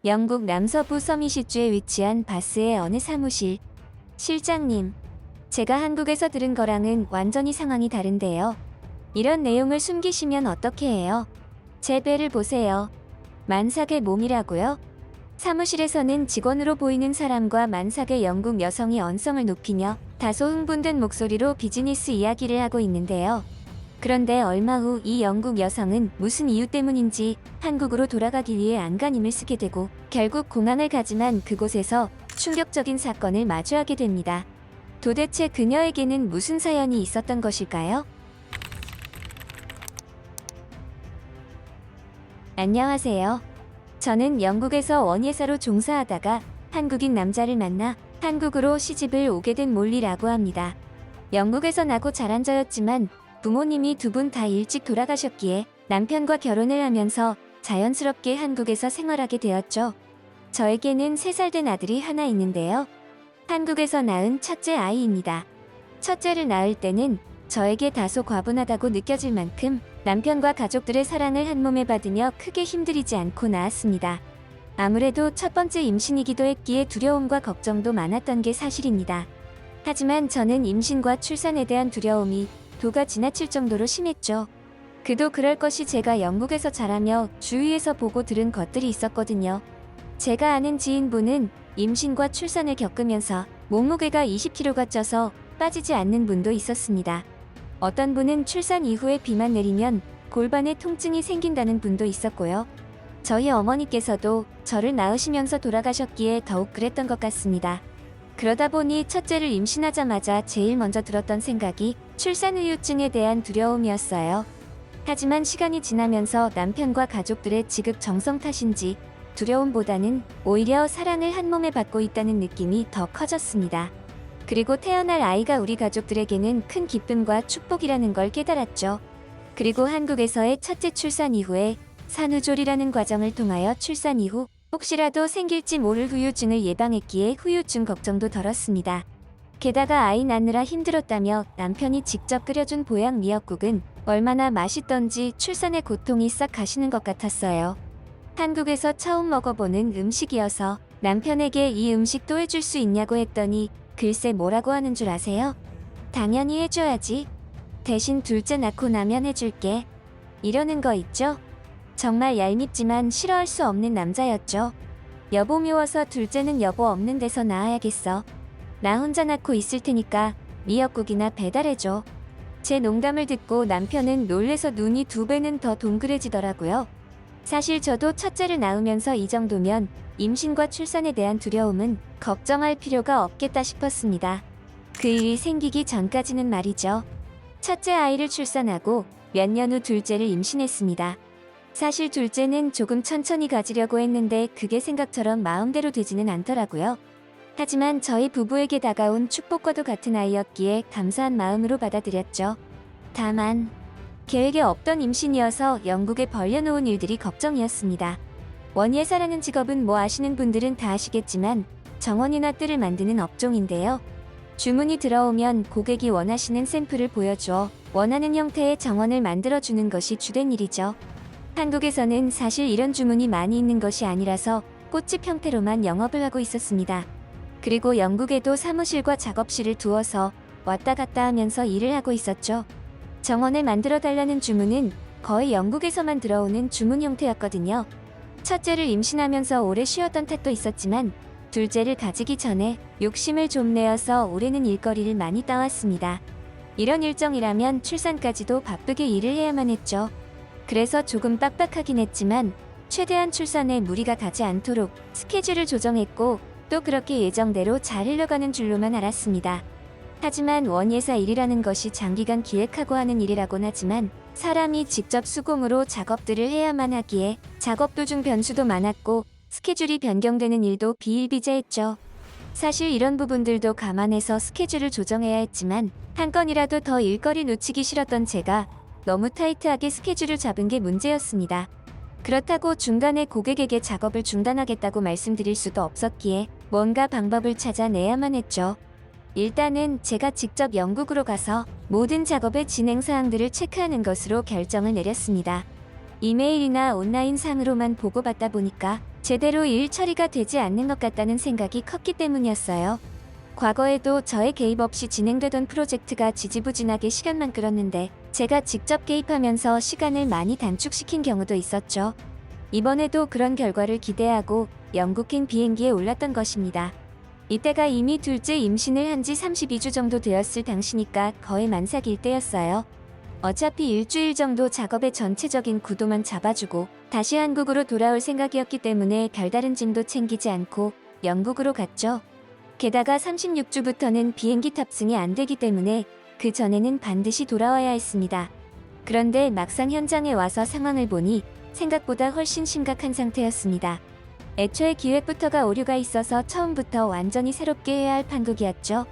영국 남서부 서미시주에 위치한 바스의 어느 사무실. 실장님, 제가 한국에서 들은 거랑은 완전히 상황이 다른데요. 이런 내용을 숨기시면 어떻게 해요? 제 배를 보세요. 만삭의 몸이라고요? 사무실에서는 직원으로 보이는 사람과 만삭의 영국 여성이 언성을 높이며 다소 흥분된 목소리로 비즈니스 이야기를 하고 있는데요. 그런데 얼마 후 이 영국 여성은 무슨 이유 때문인지 한국으로 돌아가기 위해 안간힘을 쓰게 되고 결국 공항을 가지만 그곳에서 충격적인 사건을 마주하게 됩니다. 도대체 그녀에게는 무슨 사연이 있었던 것일까요? 안녕하세요. 저는 영국에서 원예사로 종사하다가 한국인 남자를 만나 한국으로 시집을 오게 된 몰리라고 합니다. 영국에서 나고 자란 저였지만 부모님이 두 분 다 일찍 돌아가셨기에 남편과 결혼을 하면서 자연스럽게 한국에서 생활하게 되었죠. 저에게는 3살 된 아들이 하나 있는데요. 한국에서 낳은 첫째 아이입니다. 첫째를 낳을 때는 저에게 다소 과분하다고 느껴질 만큼 남편과 가족들의 사랑을 한 몸에 받으며 크게 힘들이지 않고 낳았습니다. 아무래도 첫 번째 임신이기도 했기에 두려움과 걱정도 많았던 게 사실입니다. 하지만 저는 임신과 출산에 대한 두려움이 도가 지나칠 정도로 심했죠. 그도 그럴 것이 제가 영국에서 자라며 주위에서 보고 들은 것들이 있었거든요. 제가 아는 지인분은 임신과 출산을 겪으면서 몸무게가 20kg가 쪄서 빠지지 않는 분도 있었습니다. 어떤 분은 출산 이후에 비만 내리면 골반에 통증이 생긴다는 분도 있었고요. 저희 어머니께서도 저를 낳으시면서 돌아가셨기에 더욱 그랬던 것 같습니다. 그러다 보니 첫째를 임신하자마자 제일 먼저 들었던 생각이 출산 후유증에 대한 두려움이었어요. 하지만 시간이 지나면서 남편과 가족들의 지극 정성 탓인지 두려움보다는 오히려 사랑을 한 몸에 받고 있다는 느낌이 더 커졌습니다. 그리고 태어날 아이가 우리 가족들에게는 큰 기쁨과 축복이라는 걸 깨달았죠. 그리고 한국에서의 첫째 출산 이후에 산후조리라는 과정을 통하여 출산 이후 혹시라도 생길지 모를 후유증을 예방했기에 후유증 걱정도 덜었습니다. 게다가 아이 낳느라 힘들었다며 남편이 직접 끓여준 보양 미역국은 얼마나 맛있던지 출산의 고통이 싹 가시는 것 같았어요. 한국에서 처음 먹어보는 음식이어서 남편에게 이 음식 또 해줄 수 있냐고 했더니 글쎄 뭐라고 하는 줄 아세요? 당연히 해줘야지. 대신 둘째 낳고 나면 해줄게. 이러는 거 있죠? 정말 얄밉지만 싫어할 수 없는 남자였죠. 여보 미워서 둘째는 여보 없는 데서 낳아야겠어. 나 혼자 낳고 있을 테니까 미역국이나 배달해줘. 제 농담을 듣고 남편은 놀래서 눈이 2배는 더 동그래지더라고요. 사실 저도 첫째를 낳으면서 이 정도면 임신과 출산에 대한 두려움은 걱정할 필요가 없겠다 싶었습니다. 그 일이 생기기 전까지는 말이죠. 첫째 아이를 출산하고 몇 년 후 둘째를 임신했습니다. 사실 둘째는 조금 천천히 가지려고 했는데 그게 생각처럼 마음대로 되지는 않더라고요. 하지만 저희 부부에게 다가온 축복과도 같은 아이였기에 감사한 마음으로 받아들였죠. 다만 계획에 없던 임신이어서 영국에 벌려놓은 일들이 걱정이었습니다. 원예사라는 직업은 뭐 아시는 분들은 다 아시겠지만 정원이나 뜰을 만드는 업종인데요. 주문이 들어오면 고객이 원하시는 샘플을 보여주어 원하는 형태의 정원을 만들어주는 것이 주된 일이죠. 한국에서는 사실 이런 주문이 많이 있는 것이 아니라서 꽃집 형태로만 영업을 하고 있었습니다. 그리고 영국에도 사무실과 작업실을 두어서 왔다 갔다 하면서 일을 하고 있었죠. 정원을 만들어 달라는 주문은 거의 영국에서만 들어오는 주문 형태였거든요. 첫째를 임신하면서 오래 쉬었던 탓도 있었지만 둘째를 가지기 전에 욕심을 좀 내어서 올해는 일거리를 많이 따왔습니다. 이런 일정이라면 출산까지도 바쁘게 일을 해야만 했죠. 그래서 조금 빡빡하긴 했지만 최대한 출산에 무리가 가지 않도록 스케줄을 조정했고 또 그렇게 예정대로 잘 흘러가는 줄로만 알았습니다. 하지만 원예사 일이라는 것이 장기간 기획하고 하는 일이라곤 하지만 사람이 직접 수공으로 작업들을 해야만 하기에 작업 도중 변수도 많았고 스케줄이 변경되는 일도 비일비재했죠. 사실 이런 부분들도 감안해서 스케줄을 조정해야 했지만 한 건이라도 더 일거리 놓치기 싫었던 제가 너무 타이트하게 스케줄을 잡은 게 문제였습니다. 그렇다고 중간에 고객에게 작업을 중단하겠다고 말씀드릴 수도 없었기에 뭔가 방법을 찾아내야만 했죠. 일단은 제가 직접 영국으로 가서 모든 작업의 진행 사항들을 체크하는 것으로 결정을 내렸습니다. 이메일이나 온라인 상으로만 보고받다 보니까 제대로 일 처리가 되지 않는 것 같다는 생각이 컸기 때문이었어요. 과거에도 저의 개입 없이 진행되던 프로젝트가 지지부진하게 시간만 끌었는데 제가 직접 개입하면서 시간을 많이 단축시킨 경우도 있었죠. 이번에도 그런 결과를 기대하고 영국행 비행기에 올랐던 것입니다. 이때가 이미 둘째 임신을 한 지 32주 정도 되었을 당시니까 거의 만삭일 때였어요. 어차피 일주일 정도 작업의 전체적인 구도만 잡아주고 다시 한국으로 돌아올 생각이었기 때문에 별다른 짐도 챙기지 않고 영국으로 갔죠. 게다가 36주부터는 비행기 탑승이 안 되기 때문에 그 전에는 반드시 돌아와야 했습니다. 그런데 막상 현장에 와서 상황을 보니 생각보다 훨씬 심각한 상태였습니다. 애초에 기획부터가 오류가 있어서 처음부터 완전히 새롭게 해야 할 판국이었죠.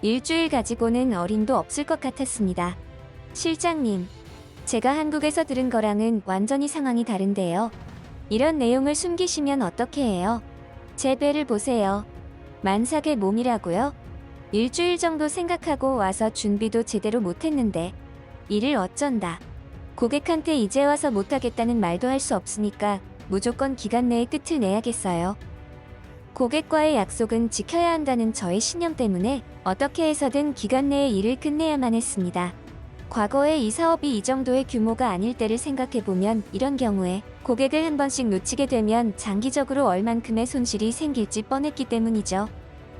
일주일 가지고는 어림도 없을 것 같았습니다. 실장님, 제가 한국에서 들은 거랑은 완전히 상황이 다른데요. 이런 내용을 숨기시면 어떻게 해요? 제 배를 보세요. 만삭의 몸이라고요? 일주일 정도 생각하고 와서 준비도 제대로 못했는데 일을 어쩐다. 고객한테 이제 와서 못하겠다는 말도 할 수 없으니까 무조건 기간 내에 끝을 내야겠어요. 고객과의 약속은 지켜야 한다는 저의 신념 때문에 어떻게 해서든 기간 내에 일을 끝내야만 했습니다. 과거에 이 사업이 이 정도의 규모가 아닐 때를 생각해보면 이런 경우에 고객을 한 번씩 놓치게 되면 장기적으로 얼만큼의 손실이 생길지 뻔했기 때문이죠.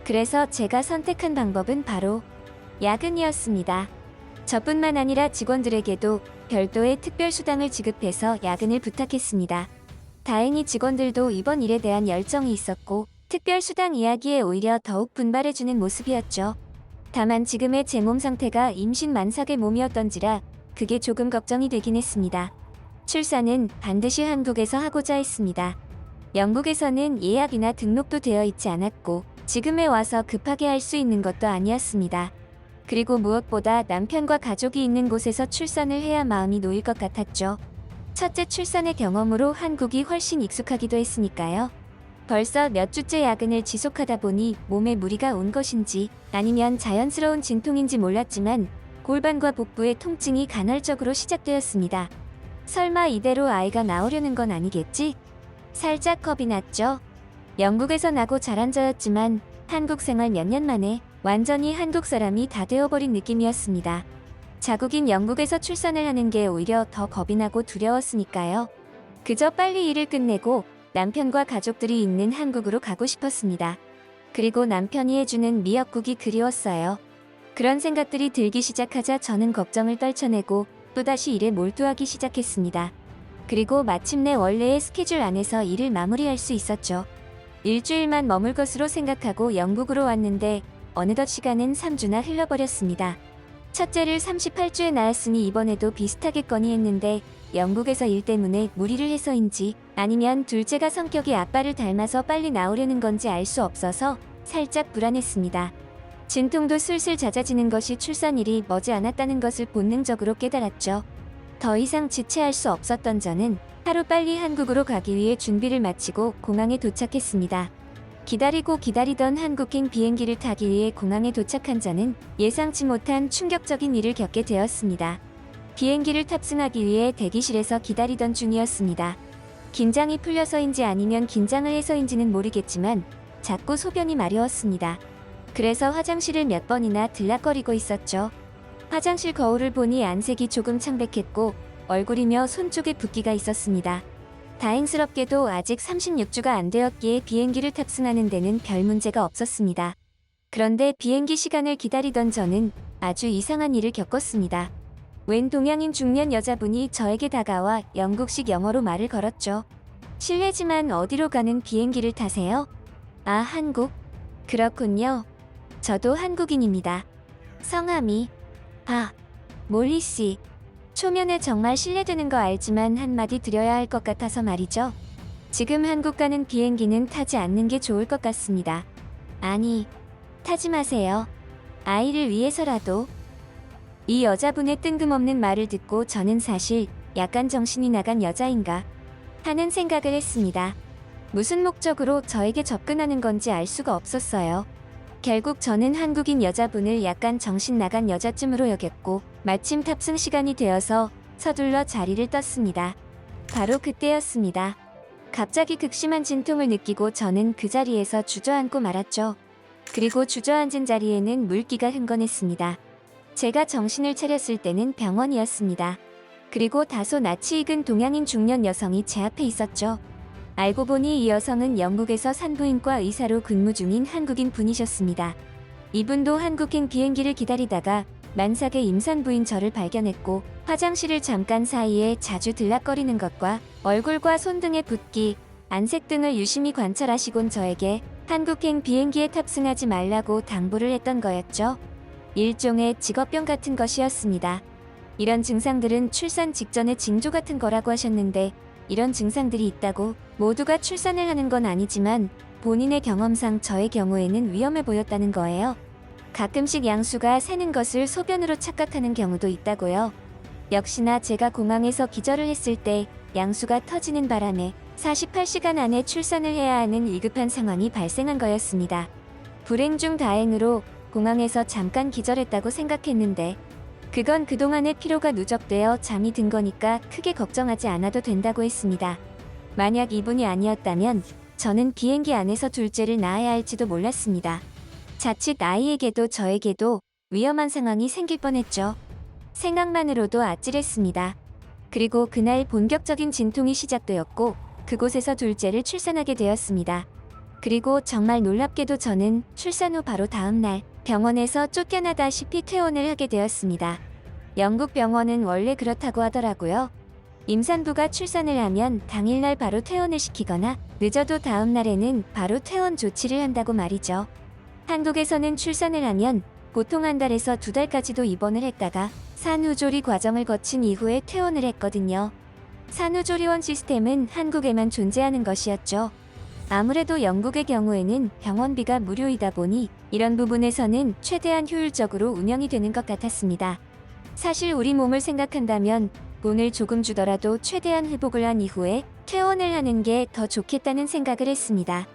그래서 제가 선택한 방법은 바로 야근이었습니다. 저뿐만 아니라 직원들에게도 별도의 특별 수당을 지급해서 야근을 부탁했습니다. 다행히 직원들도 이번 일에 대한 열정이 있었고 특별 수당 이야기에 오히려 더욱 분발해주는 모습이었죠. 다만 지금의 제 몸 상태가 임신 만삭의 몸이었던지라 그게 조금 걱정이 되긴 했습니다. 출산은 반드시 한국에서 하고자 했습니다. 영국에서는 예약이나 등록도 되어 있지 않았고 지금에 와서 급하게 할 수 있는 것도 아니었습니다. 그리고 무엇보다 남편과 가족이 있는 곳에서 출산을 해야 마음이 놓일 것 같았죠. 첫째 출산의 경험으로 한국이 훨씬 익숙하기도 했으니까요. 벌써 몇 주째 야근을 지속하다 보니 몸에 무리가 온 것인지 아니면 자연스러운 진통인지 몰랐지만 골반과 복부의 통증이 간헐적으로 시작되었습니다. 설마 이대로 아이가 나오려는 건 아니겠지? 살짝 겁이 났죠. 영국에서 나고 자란 저였지만 한국 생활 몇 년 만에 완전히 한국 사람이 다 되어버린 느낌이었습니다. 자국인 영국에서 출산을 하는 게 오히려 더 겁이 나고 두려웠으니까요. 그저 빨리 일을 끝내고 남편과 가족들이 있는 한국으로 가고 싶었습니다. 그리고 남편이 해주는 미역국이 그리웠어요. 그런 생각들이 들기 시작하자 저는 걱정을 떨쳐내고 또다시 일에 몰두하기 시작했습니다. 그리고 마침내 원래의 스케줄 안에서 일을 마무리할 수 있었죠. 일주일만 머물 것으로 생각하고 영국으로 왔는데 어느덧 시간은 3주나 흘러버렸습니다. 첫째를 38주에 낳았으니 이번에도 비슷하겠거니 했는데 영국에서 일 때문에 무리를 해서인지 아니면 둘째가 성격이 아빠를 닮아서 빨리 나오려는 건지 알 수 없어서 살짝 불안했습니다. 진통도 슬슬 잦아지는 것이 출산일이 머지않았다는 것을 본능적으로 깨달았죠. 더 이상 지체할 수 없었던 저는 하루빨리 한국으로 가기 위해 준비를 마치고 공항에 도착했습니다. 기다리고 기다리던 한국행 비행기를 타기 위해 공항에 도착한 저는 예상치 못한 충격적인 일을 겪게 되었습니다. 비행기를 탑승하기 위해 대기실에서 기다리던 중이었습니다. 긴장이 풀려서인지 아니면 긴장을 해서인지는 모르겠지만 자꾸 소변이 마려웠습니다. 그래서 화장실을 몇 번이나 들락거리고 있었죠. 화장실 거울을 보니 안색이 조금 창백했고 얼굴이며 손 쪽에 붓기가 있었습니다. 다행스럽게도 아직 36주가 안 되었기에 비행기를 탑승하는 데는 별 문제가 없었습니다. 그런데 비행기 시간을 기다리던 저는 아주 이상한 일을 겪었습니다. 웬 동양인 중년 여자분이 저에게 다가와 영국식 영어로 말을 걸었죠. 실례지만 어디로 가는 비행기를 타세요? 아, 한국? 그렇군요. 저도 한국인입니다. 성함이 몰리씨. 초면에 정말 실례되는 거 알지만 한마디 드려야 할 것 같아서 말이죠. 지금 한국 가는 비행기는 타지 않는 게 좋을 것 같습니다. 아니, 타지 마세요. 아이를 위해서라도. 이 여자분의 뜬금없는 말을 듣고 저는 사실 약간 정신이 나간 여자인가 하는 생각을 했습니다. 무슨 목적으로 저에게 접근하는 건지 알 수가 없었어요. 결국 저는 한국인 여자분을 약간 정신 나간 여자쯤으로 여겼고 마침 탑승 시간이 되어서 서둘러 자리를 떴습니다. 바로 그때였습니다. 갑자기 극심한 진통을 느끼고 저는 그 자리에서 주저앉고 말았죠. 그리고 주저앉은 자리에는 물기가 흥건했습니다. 제가 정신을 차렸을 때는 병원이었습니다. 그리고 다소 낯이 익은 동양인 중년 여성이 제 앞에 있었죠. 알고 보니 이 여성은 영국에서 산부인과 의사로 근무 중인 한국인 분이셨습니다. 이분도 한국행 비행기를 기다리다가 만삭의 임산부인 저를 발견했고 화장실을 잠깐 사이에 자주 들락거리는 것과 얼굴과 손등의 붓기, 안색 등을 유심히 관찰하시곤 저에게 한국행 비행기에 탑승하지 말라고 당부를 했던 거였죠. 일종의 직업병 같은 것이었습니다. 이런 증상들은 출산 직전의 징조 같은 거라고 하셨는데 이런 증상들이 있다고 모두가 출산을 하는 건 아니지만 본인의 경험상 저의 경우에는 위험해 보였다는 거예요. 가끔씩 양수가 새는 것을 소변으로 착각하는 경우도 있다고요. 역시나 제가 공항에서 기절을 했을 때 양수가 터지는 바람에 48시간 안에 출산을 해야 하는 위급한 상황이 발생한 거였습니다. 불행 중 다행으로 공항에서 잠깐 기절했다고 생각했는데 그건 그동안의 피로가 누적되어 잠이 든 거니까 크게 걱정하지 않아도 된다고 했습니다. 만약 이분이 아니었다면 저는 비행기 안에서 둘째를 낳아야 할지도 몰랐습니다. 자칫 아이에게도 저에게도 위험한 상황이 생길 뻔했죠. 생각만으로도 아찔했습니다. 그리고 그날 본격적인 진통이 시작되었고 그곳에서 둘째를 출산하게 되었습니다. 그리고 정말 놀랍게도 저는 출산 후 바로 다음 날 병원에서 쫓겨나다시피 퇴원을 하게 되었습니다. 영국 병원은 원래 그렇다고 하더라고요. 임산부가 출산을 하면 당일날 바로 퇴원을 시키거나 늦어도 다음 날에는 바로 퇴원 조치를 한다고 말이죠. 한국에서는 출산을 하면 보통 한 달에서 2달까지도 입원을 했다가 산후조리 과정을 거친 이후에 퇴원을 했거든요. 산후조리원 시스템은 한국에만 존재하는 것이었죠. 아무래도 영국의 경우에는 병원비가 무료이다 보니 이런 부분에서는 최대한 효율적으로 운영이 되는 것 같았습니다. 사실 우리 몸을 생각한다면 돈을 조금 주더라도 최대한 회복을 한 이후에 퇴원을 하는 게 더 좋겠다는 생각을 했습니다.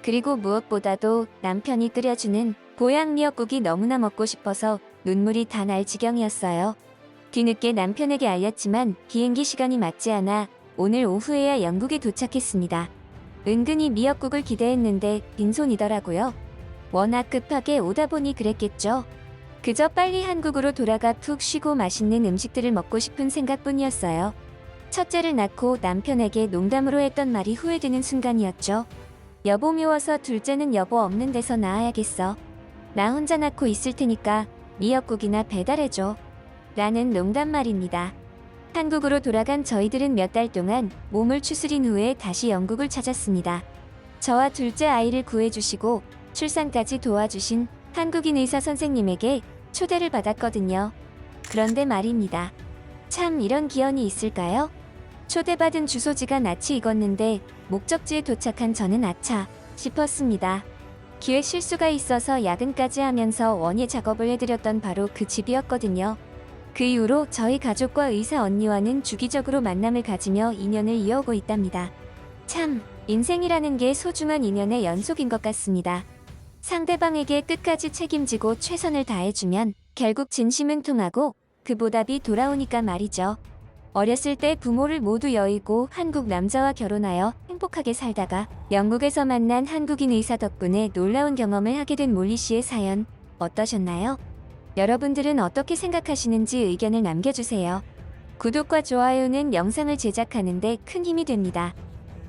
그리고 무엇보다도 남편이 끓여주는 보양 미역국이 너무나 먹고 싶어서 눈물이 다 날 지경이었어요. 뒤늦게 남편에게 알렸지만 비행기 시간이 맞지 않아 오늘 오후에야 영국에 도착했습니다. 은근히 미역국을 기대했는데 빈손이더라고요. 워낙 급하게 오다 보니 그랬겠죠. 그저 빨리 한국으로 돌아가 푹 쉬고 맛있는 음식들을 먹고 싶은 생각뿐이었어요. 첫째를 낳고 남편에게 농담으로 했던 말이 후회되는 순간이었죠. 여보 미워서 둘째는 여보 없는 데서 낳아야겠어. 나 혼자 낳고 있을 테니까 미역국이나 배달해줘. 라는 농담 말입니다. 한국으로 돌아간 저희들은 몇 달 동안 몸을 추스린 후에 다시 영국을 찾았습니다. 저와 둘째 아이를 구해주시고 출산까지 도와주신 한국인 의사 선생님에게 초대를 받았거든요. 그런데 말입니다. 참 이런 기연이 있을까요? 초대받은 주소지가 낯이 익었는데 목적지에 도착한 저는 아차 싶었습니다. 기획 실수가 있어서 야근까지 하면서 원예 작업을 해드렸던 바로 그 집이었거든요. 그 이후로 저희 가족과 의사 언니와는 주기적으로 만남을 가지며 인연을 이어오고 있답니다. 참, 인생이라는 게 소중한 인연의 연속인 것 같습니다. 상대방에게 끝까지 책임지고 최선을 다해주면 결국 진심은 통하고 그 보답이 돌아오니까 말이죠. 어렸을 때 부모를 모두 여의고 한국 남자와 결혼하여 행복하게 살다가 영국에서 만난 한국인 의사 덕분에 놀라운 경험을 하게 된 몰리 씨의 사연 어떠셨나요? 여러분들은 어떻게 생각하시는지 의견을 남겨주세요. 구독과 좋아요는 영상을 제작하는 데 큰 힘이 됩니다.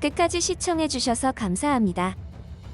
끝까지 시청해주셔서 감사합니다.